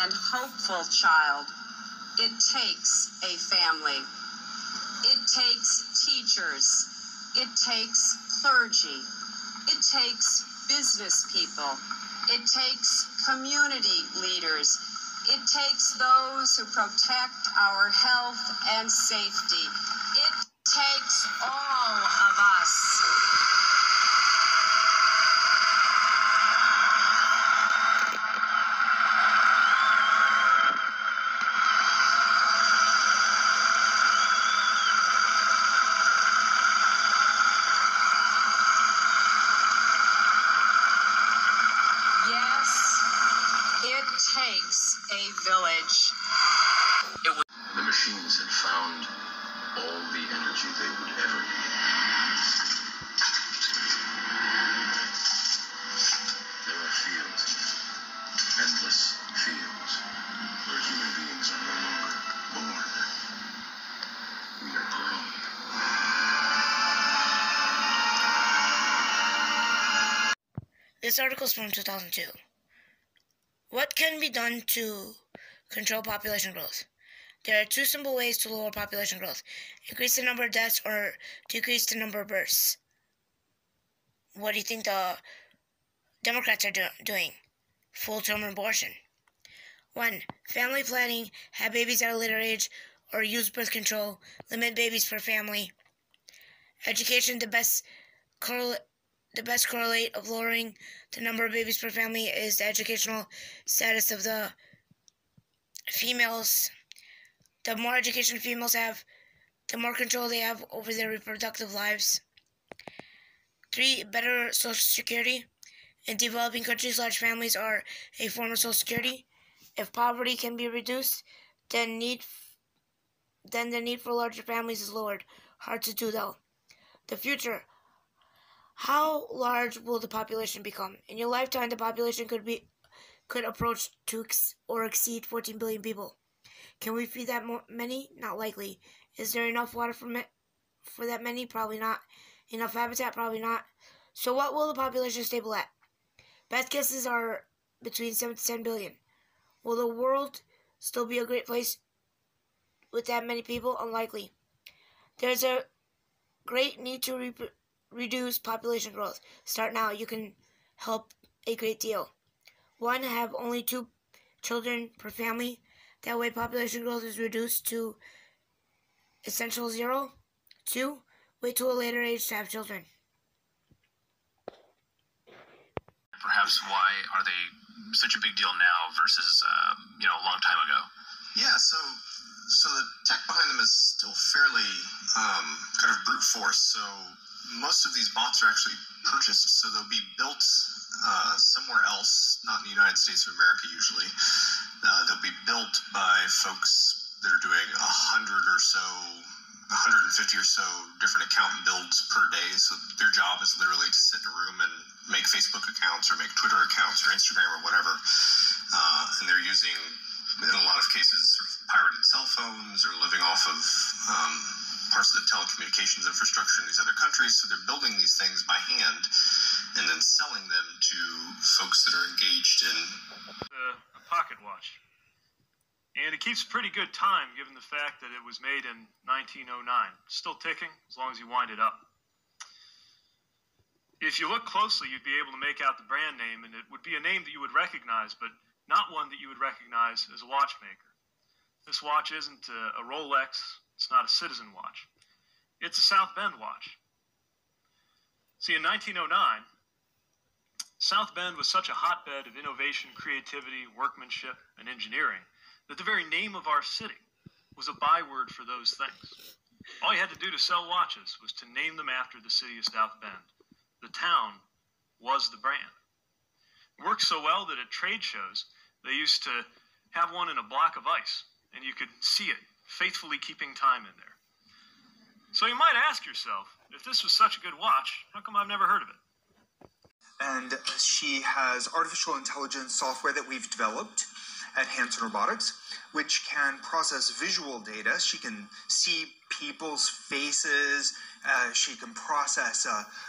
and hopeful child, it takes a family. It takes teachers. It takes clergy. It takes business people. It takes community leaders. It takes those who protect our health and safety. It takes all of us. Takes a village. The machines had found all the energy they would ever need. There are fields, endless fields, where human beings are no longer born. We are grown. This article is from 2002. What can be done to control population growth? There are two simple ways to lower population growth: increase the number of deaths or decrease the number of births. What do you think the Democrats are doing? Full-term abortion. 1. Family planning, have babies at a later age, or use birth control, limit babies per family. Education, the best correlate of lowering the number of babies per family is the educational status of the females. The more education females have, the more control they have over their reproductive lives. 3. Better Social Security. In developing countries, large families are a form of Social Security. If poverty can be reduced, then the need for larger families is lowered. Hard to do though. The future. How large will the population become? In your lifetime, the population could approach to or exceed 14 billion people. Can we feed that many? Not likely. Is there enough water for that many? Probably not. Enough habitat? Probably not. So what will the population stable at? Best guesses are between 7 to 10 billion. Will the world still be a great place with that many people? Unlikely. There's a great need to reduce population growth. Start now. You can help a great deal. 1. Have only 2 children per family. That way population growth is reduced to essential 0. 2. Wait till a later age to have children. Perhaps why are they such a big deal now versus a long time ago? Yeah, so the tech behind them is still fairly kind of brute force. So most of these bots are actually purchased, so they'll be built somewhere else, not in the United States of America usually. They'll be built by folks that are doing 150 or so different account builds per day. So their job is literally to sit in a room and make Facebook accounts or make Twitter accounts or Instagram or whatever. And they're using, in a lot of cases, sort of pirated cell phones or living off of parts of the telecommunications infrastructure in these other countries. So they're building these things by hand and then selling them to folks that are engaged in a pocket watch. And it keeps pretty good time given the fact that it was made in 1909. Still ticking as long as you wind it up. If you look closely, you'd be able to make out the brand name, and it would be a name that you would recognize, but not one that you would recognize as a watchmaker. This watch isn't a Rolex. It's not a Citizen watch. It's a South Bend watch. See, in 1909, South Bend was such a hotbed of innovation, creativity, workmanship, and engineering that the very name of our city was a byword for those things. All you had to do to sell watches was to name them after the city of South Bend. The town was the brand. It worked so well that at trade shows, they used to have one in a block of ice, and you could see it faithfully keeping time in there. So you might ask yourself, if this was such a good watch, how come I've never heard of it? And she has artificial intelligence software that we've developed at Hanson Robotics. which can process visual data. She can see people's faces. She can process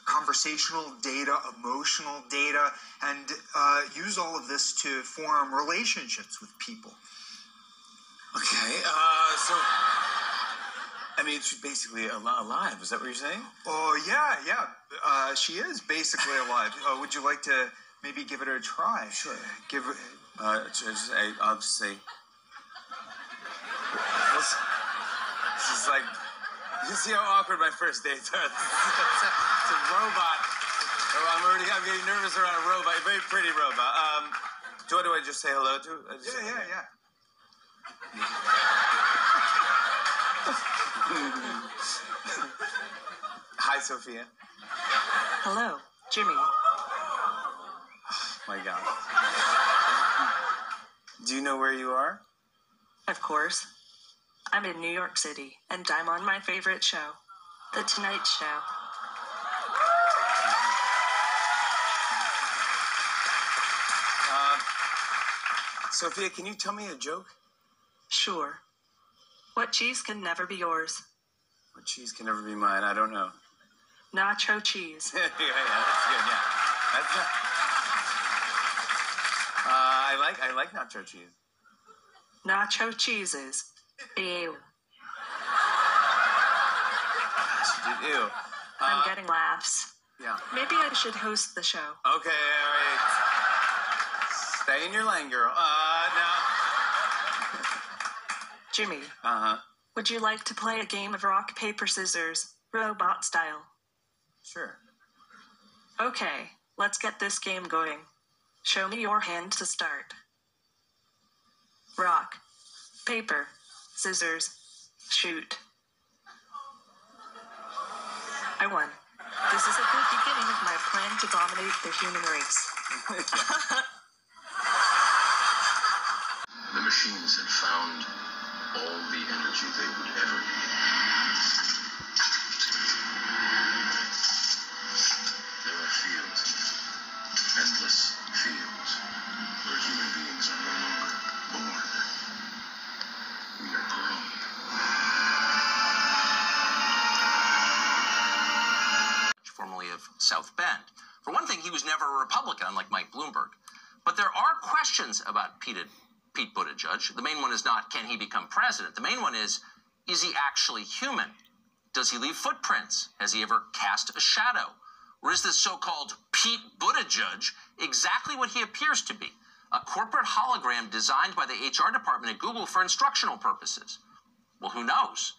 conversational data, emotional data, and use all of this to form relationships with people. Okay, so, I mean, she's basically alive. Is that what you're saying? Oh, yeah. She is basically alive. Would you like to maybe give it a try? Sure. Give her... I'll just say... This is like... You see how awkward my first dates are? It's a robot. I'm getting nervous around a robot. A very pretty robot. Do I just say hello to? Yeah. Hi, Sophia. Hello, Jimmy. My God. Do you know where you are? Of course. I'm in New York City, and I'm on my favorite show, The Tonight Show. Sophia, can you tell me a joke? Sure. What cheese can never be yours? What cheese can never be mine? I don't know. Nacho cheese. Yeah, that's good. Yeah, that's not... I like nacho cheese. Nacho cheeses. Ew. Ew. I'm getting laughs. Yeah. Maybe I should host the show. Okay, all right. Stay in your lane, girl. No. Jimmy. Uh-huh. Would you like to play a game of rock, paper, scissors, robot style? Sure. Okay, let's get this game going. Show me your hand to start. Rock, paper, scissors, shoot. I won. This is a good beginning of my plan to dominate the human race. The machines had found all the energy they would ever need. There are fields, endless fields, where human beings are no longer born. We are grown. Formerly of South Bend. For one thing, he was never a Republican, unlike Mike Bloomberg. But there are questions about Pete Buttigieg. The main one is not, can he become president? The main one is he actually human? Does he leave footprints? Has he ever cast a shadow? Or is this so-called Pete Buttigieg exactly what he appears to be? A corporate hologram designed by the HR department at Google for instructional purposes? Well, who knows?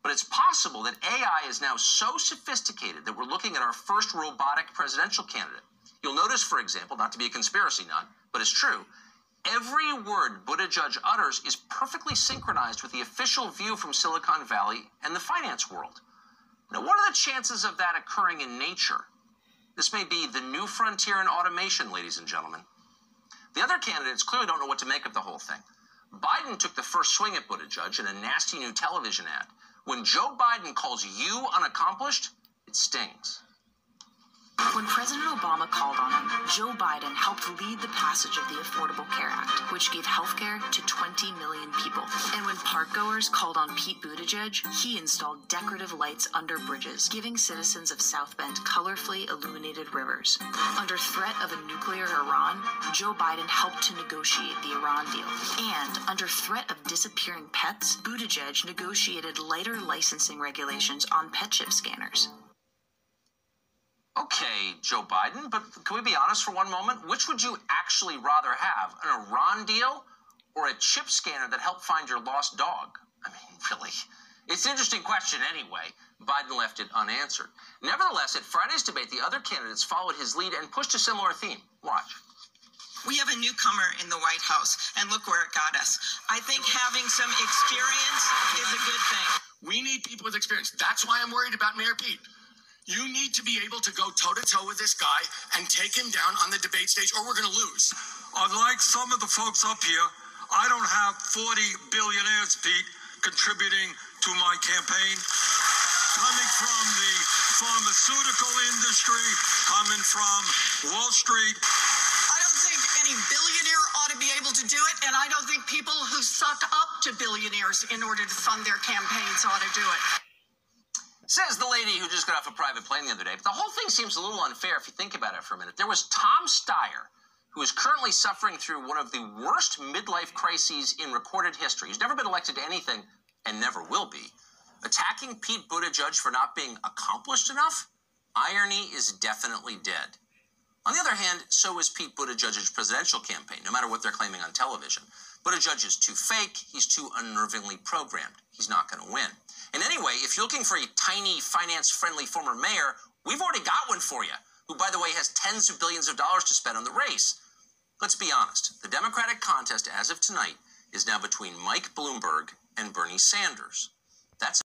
But it's possible that AI is now so sophisticated that we're looking at our first robotic presidential candidate. You'll notice, for example, not to be a conspiracy nut, but it's true, every word Buttigieg utters is perfectly synchronized with the official view from Silicon Valley and the finance world. Now, what are the chances of that occurring in nature? This may be the new frontier in automation, ladies and gentlemen. The other candidates clearly don't know what to make of the whole thing. Biden took the first swing at Buttigieg in a nasty new television ad. When Joe Biden calls you unaccomplished, it stings. When President Obama called on him, Joe Biden helped lead the passage of the Affordable Care Act, which gave health care to 20 million people. And when parkgoers called on Pete Buttigieg, he installed decorative lights under bridges, giving citizens of South Bend colorfully illuminated rivers. Under threat of a nuclear Iran, Joe Biden helped to negotiate the Iran deal. And under threat of disappearing pets, Buttigieg negotiated lighter licensing regulations on pet chip scanners. Okay, Joe Biden, but can we be honest for one moment? Which would you actually rather have, an Iran deal or a chip scanner that helped find your lost dog? I mean, really? It's an interesting question anyway. Biden left it unanswered. Nevertheless, at Friday's debate, the other candidates followed his lead and pushed a similar theme. Watch. We have a newcomer in the White House, and look where it got us. I think having some experience is a good thing. We need people with experience. That's why I'm worried about Mayor Pete. You need to be able to go toe-to-toe with this guy and take him down on the debate stage, or we're going to lose. Unlike some of the folks up here, I don't have 40 billionaires, Pete, contributing to my campaign. Coming from the pharmaceutical industry, coming from Wall Street. I don't think any billionaire ought to be able to do it, and I don't think people who suck up of billionaires in order to fund their campaigns ought to do it. Says the lady who just got off a private plane the other day. But the whole thing seems a little unfair if you think about it for a minute. There was Tom Steyer, who is currently suffering through one of the worst midlife crises in recorded history. He's never been elected to anything and never will be. Attacking Pete Buttigieg for not being accomplished enough? Irony is definitely dead. On the other hand, so is Pete Buttigieg's presidential campaign, no matter what they're claiming on television. Buttigieg is too fake. He's too unnervingly programmed. He's not going to win. And anyway, if you're looking for a tiny, finance-friendly former mayor, we've already got one for you, who, by the way, has tens of billions of dollars to spend on the race. Let's be honest. The Democratic contest, as of tonight, is now between Mike Bloomberg and Bernie Sanders. That's